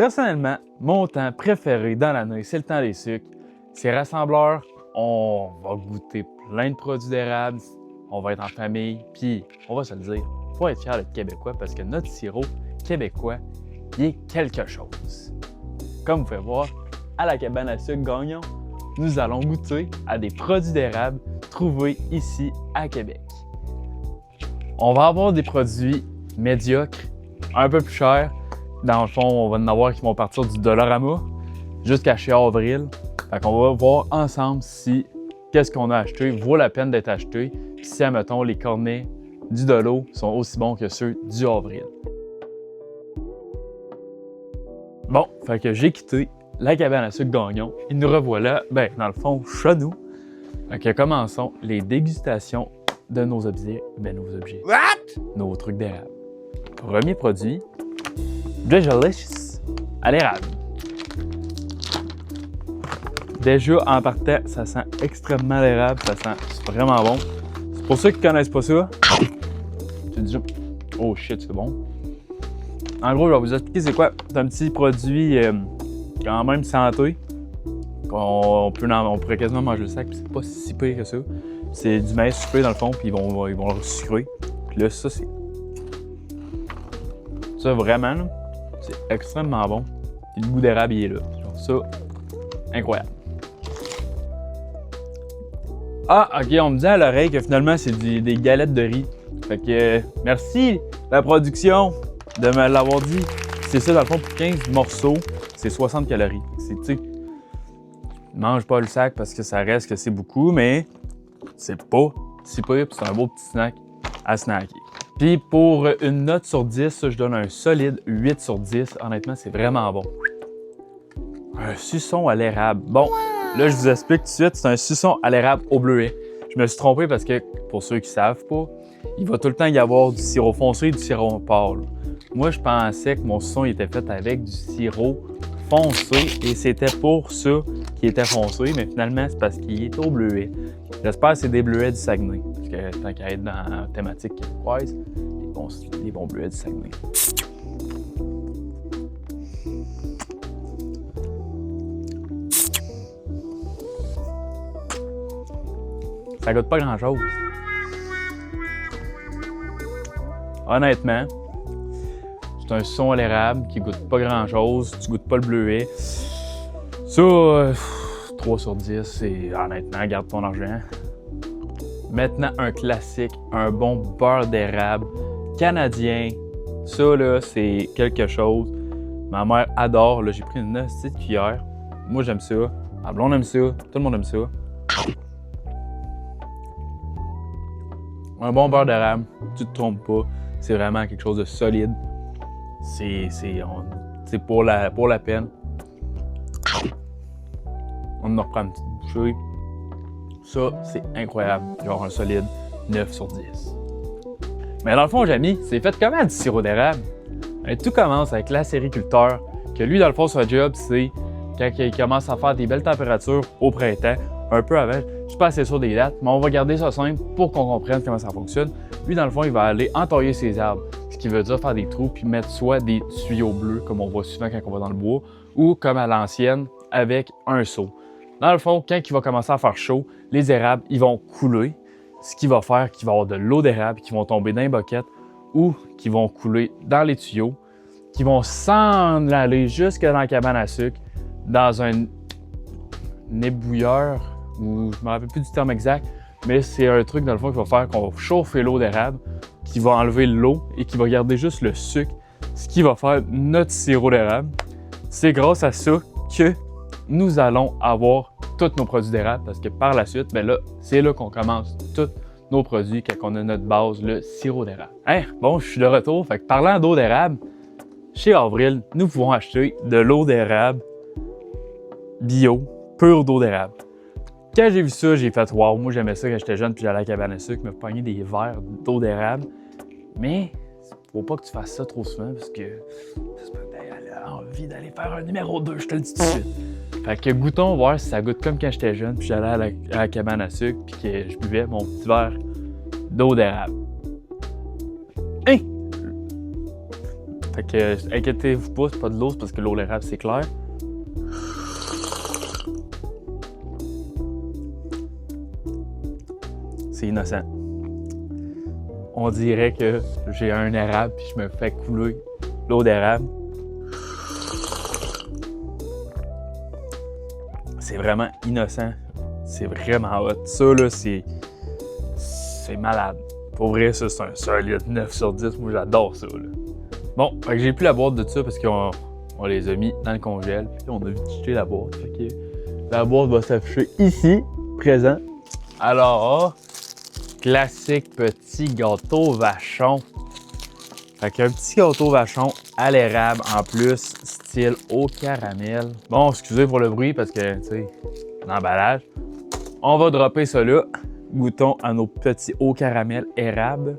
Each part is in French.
Personnellement, mon temps préféré dans l'année, c'est le temps des sucres. C'est rassembleur, on va goûter plein de produits d'érable, on va être en famille, puis on va se le dire, il faut être fier d'être québécois parce que notre sirop québécois, il est quelque chose. Comme vous pouvez voir, à la cabane à sucre Gagnon, nous allons goûter à des produits d'érable trouvés ici à Québec. On va avoir des produits médiocres, un peu plus chers. Dans le fond, on va en avoir qui vont partir du Dollarama jusqu'à chez Avril. Fait qu'on va voir ensemble si qu'est-ce qu'on a acheté vaut la peine d'être acheté. Puis si, admettons, les cornets du Dolo sont aussi bons que ceux du Avril. Bon, fait que j'ai quitté la cabane à sucre Gagnon et nous revoilà, dans le fond, chez nous. Fait que commençons les dégustations de nos objets, nos trucs d'érable. Premier produit, Delicious à l'érable. Déjà, en partant, ça sent extrêmement l'érable, ça sent vraiment bon. C'est pour ceux qui ne connaissent pas ça, tu te dis, oh shit, c'est bon. En gros, je vais vous expliquer c'est quoi. C'est un petit produit quand même santé. On pourrait quasiment manger le sac, puis c'est pas si pire que ça. C'est du maïs sucré dans le fond, puis ils vont le sucrer. Puis là, ça, c'est. Ça, vraiment, là, c'est extrêmement bon. Puis le goût d'érable, il est là. Genre ça, incroyable. Ah, ok, on me dit à l'oreille que finalement, c'est des galettes de riz. Fait que merci, la production, de me l'avoir dit. C'est ça, dans le fond, pour 15 morceaux, c'est 60 calories. C'est, tu sais, mange pas le sac parce que ça reste que c'est beaucoup, mais c'est pas si pire, puis c'est un beau petit snack à snacker. Puis pour une note sur 10, ça, je donne un solide 8 sur 10. Honnêtement, c'est vraiment bon. Un suçon à l'érable. Bon, là, je vous explique tout de suite, c'est un suçon à l'érable au bleuet. Je me suis trompé parce que, pour ceux qui ne savent pas, il va tout le temps y avoir du sirop foncé et du sirop pâle. Moi, je pensais que mon suçon était fait avec du sirop foncé et c'était pour ça qu'il était foncé, mais finalement, c'est parce qu'il est au bleuet. J'espère que c'est des bleuets du Saguenay, parce que tant qu'à être dans la thématique québécoise, les bons bleuets du Saguenay. Ça goûte pas grand-chose. Honnêtement, c'est un son à l'érable qui goûte pas grand-chose, tu goûtes pas le bleuet. Ça, 3 sur 10, c'est honnêtement, garde ton argent. Maintenant, un classique, un bon beurre d'érable canadien. Ça, là, c'est quelque chose. Ma mère adore. Là, j'ai pris une petite cuillère. Moi, j'aime ça. Ma blonde aime ça. Tout le monde aime ça. Un bon beurre d'érable, tu te trompes pas. C'est vraiment quelque chose de solide. C'est pour la peine. On en reprend une petite bouchée. Ça, c'est incroyable. Genre un solide 9 sur 10. Mais dans le fond, Jamie, c'est fait comment du sirop d'érable? Tout commence avec l'acériculteur, que lui, dans le fond, son job, c'est quand il commence à faire des belles températures au printemps, un peu avant. Je suis pas assez sûr des dates, mais on va garder ça simple pour qu'on comprenne comment ça fonctionne. Lui, dans le fond, il va aller entailler ses arbres, ce qui veut dire faire des trous puis mettre soit des tuyaux bleus, comme on voit souvent quand on va dans le bois, ou comme à l'ancienne, avec un seau. Dans le fond, quand il va commencer à faire chaud, les érables, ils vont couler, ce qui va faire qu'il va y avoir de l'eau d'érable qui vont tomber dans les boquettes ou qui vont couler dans les tuyaux, qui vont s'en aller jusque dans la cabane à sucre, dans un ébouilleur, ou je ne me rappelle plus du terme exact, mais c'est un truc dans le fond qui va faire qu'on va chauffer l'eau d'érable, qui va enlever l'eau et qui va garder juste le sucre, ce qui va faire notre sirop d'érable. C'est grâce à ça que nous allons avoir tous nos produits d'érable parce que par la suite, là, c'est là qu'on commence tous nos produits quand on a notre base, le sirop d'érable. Bon, je suis de retour. Fait que parlant d'eau d'érable, chez Avril, nous pouvons acheter de l'eau d'érable bio, pure d'eau d'érable. Quand j'ai vu ça, j'ai fait wow, moi j'aimais ça quand j'étais jeune puis j'allais à la cabane à sucre, me pogner des verres d'eau d'érable. Mais faut pas que tu fasses ça trop souvent parce que ça se peut elle a envie d'aller faire un numéro 2, je te le dis tout de suite. Fait que goûtons voir si ça goûte comme quand j'étais jeune, puis j'allais à la cabane à sucre, puis que je buvais mon petit verre d'eau d'érable. Fait que, inquiétez-vous pas, c'est pas de l'eau, c'est parce que l'eau d'érable, c'est clair. C'est innocent. On dirait que j'ai un érable puis je me fais couler l'eau d'érable. C'est vraiment innocent. C'est vraiment hot. Ça, là, c'est malade. Pour vrai, ça, c'est un solide 9 sur 10. Moi, j'adore ça, là. Bon, fait que j'ai plus la boîte de ça parce qu'on les a mis dans le congèle. Puis on a vite jeté la boîte. Fait que la boîte va s'afficher ici, présent. Alors, classique petit gâteau vachon. Fait qu'un petit gâteau vachon à l'érable en plus, style au caramel. Bon, excusez pour le bruit parce que, tu sais, l'emballage. On va dropper ça là. Goûtons à nos petits hauts caramel érable.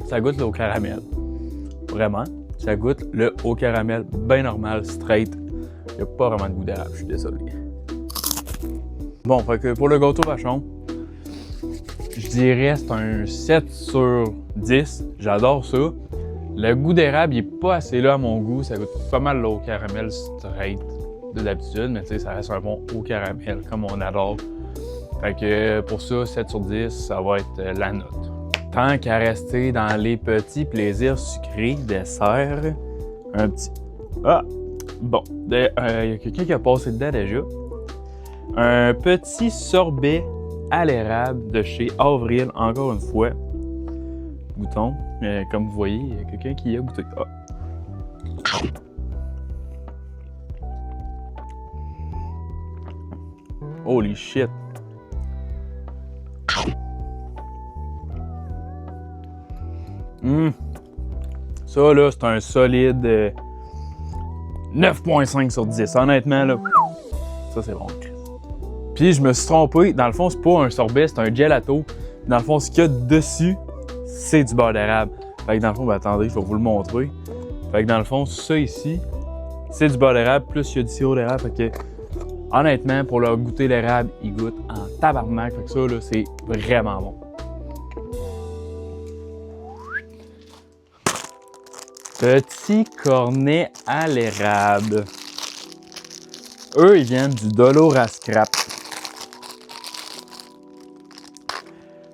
Ça goûte le haut caramel. Vraiment. Ça goûte le haut caramel bien normal, straight. Il n'y a pas vraiment de goût d'érable, je suis désolé. Bon, fait que pour le gâteau vachon, je dirais c'est un 7 sur 10. J'adore ça. Le goût d'érable, il est pas assez là à mon goût. Ça goûte pas mal le haut caramel straight de d'habitude, mais tu sais, ça reste un bon haut caramel comme on adore. Fait que pour ça, 7 sur 10, ça va être la note. Tant qu'à rester dans les petits plaisirs sucrés, dessert, un petit... Ah! Bon, il y a quelqu'un qui a passé dedans déjà. Un petit sorbet à l'érable de chez Avril, encore une fois. Goûtons. Comme vous voyez, il y a quelqu'un qui a goûté. Ah. Holy shit! Ça, là, c'est un solide 9.5 sur 10. Honnêtement, là, ça, c'est bon. Puis, je me suis trompé. Dans le fond, c'est pas un sorbet, c'est un gelato. Dans le fond, ce qu'il y a dessus, c'est du beurre d'érable. Fait que dans le fond, ben, attendez, je vais vous le montrer. Fait que dans le fond, ça ici, c'est du beurre d'érable, plus il y a du sirop d'érable. Fait que, honnêtement, pour leur goûter l'érable, il goûte en tabarnak. Fait que ça, là, c'est vraiment bon. Petit cornet à l'érable. Eux, ils viennent du Dollar Scrap.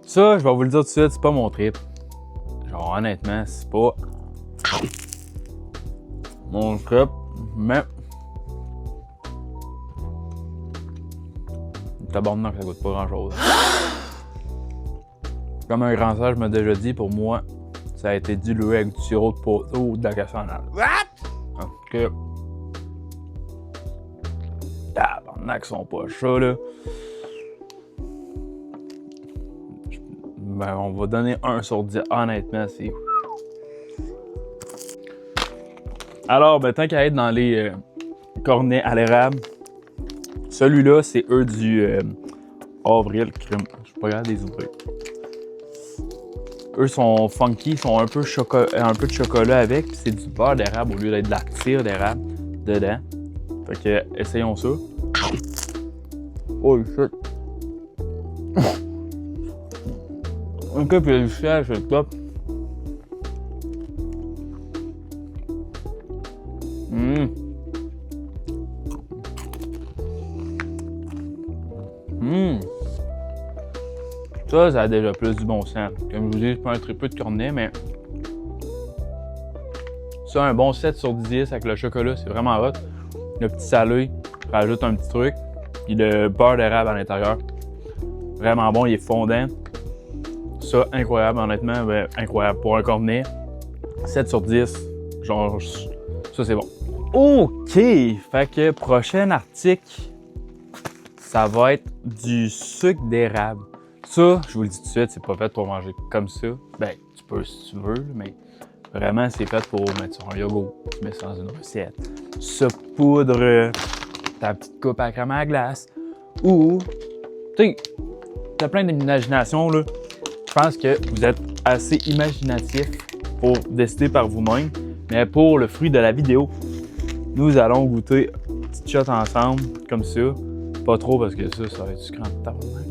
Ça, je vais vous le dire tout de suite, c'est pas mon trip. Genre, honnêtement, c'est pas mon trip, mais tabarnak, ça goûte pas grand-chose. Comme un grand sage m'a déjà dit, pour moi, ça a été dilué avec du sirop de poteau ou de la cassonade. What? En tout cas, tabarnak, sont pas chauds, là. Ben, on va donner 1 sur 10. Honnêtement, c'est... Alors, ben, tant qu'à être dans les cornets à l'érable, celui-là, c'est eux du Avril Crème. Je suis pas capable de les ouvrir. Eux sont funky, ils sont un peu de chocolat avec, puis c'est du beurre d'érable au lieu d'être de la tire d'érable dedans. Fait que, essayons ça. Oh shit! Ok, puis le fiage, c'est top. Ça a déjà plus du bon sens. Comme je vous dis, c'est pas un très peu de cornet, mais ça, un bon 7 sur 10 avec le chocolat, c'est vraiment hot. Le petit salé, rajoute un petit truc. Puis le beurre d'érable à l'intérieur. Vraiment bon, il est fondant. Ça, incroyable, honnêtement, ben, incroyable. Pour un cornet, 7 sur 10, genre, ça c'est bon. OK! Fait que prochain article, ça va être du sucre d'érable. Ça, je vous le dis tout de suite, c'est pas fait pour manger comme ça. Ben, tu peux si tu veux, mais vraiment, c'est fait pour mettre sur un yogourt. Tu mets ça dans une recette. Ça poudre ta petite coupe à crème à la glace. Ou, tu sais, t'as plein d'imagination, là. Je pense que vous êtes assez imaginatif pour décider par vous-même. Mais pour le fruit de la vidéo, nous allons goûter une petite shot ensemble, comme ça. Pas trop parce que ça va être sucrant de tabarnak.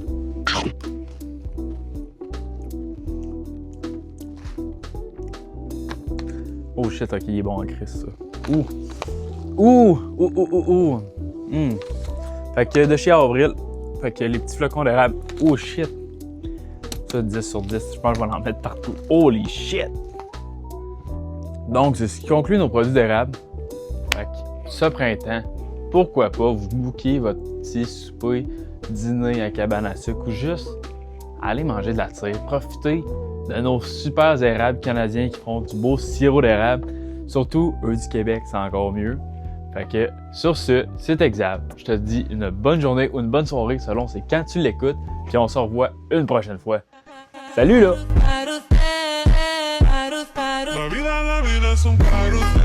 Oh shit, ok, il est bon en Christ, ça. Ouh! Ouh! Ouh! Ouh! Ouh! Ouh! Fait que de chez Avril, fait que les petits flocons d'érable. Oh shit! Ça, 10 sur 10, je pense que je vais en mettre partout. Holy shit! Donc, c'est ce qui conclut nos produits d'érable. Fait que ce printemps, pourquoi pas vous booker votre petit souper, dîner à cabane à sucre ou juste aller manger de la tire, profiter de nos super érables canadiens qui font du beau sirop d'érable. Surtout, eux du Québec, c'est encore mieux. Fait que, sur ce, c'est exact. Je te dis une bonne journée ou une bonne soirée selon c'est quand tu l'écoutes. Puis on se revoit une prochaine fois. Salut là! La vida es un paro.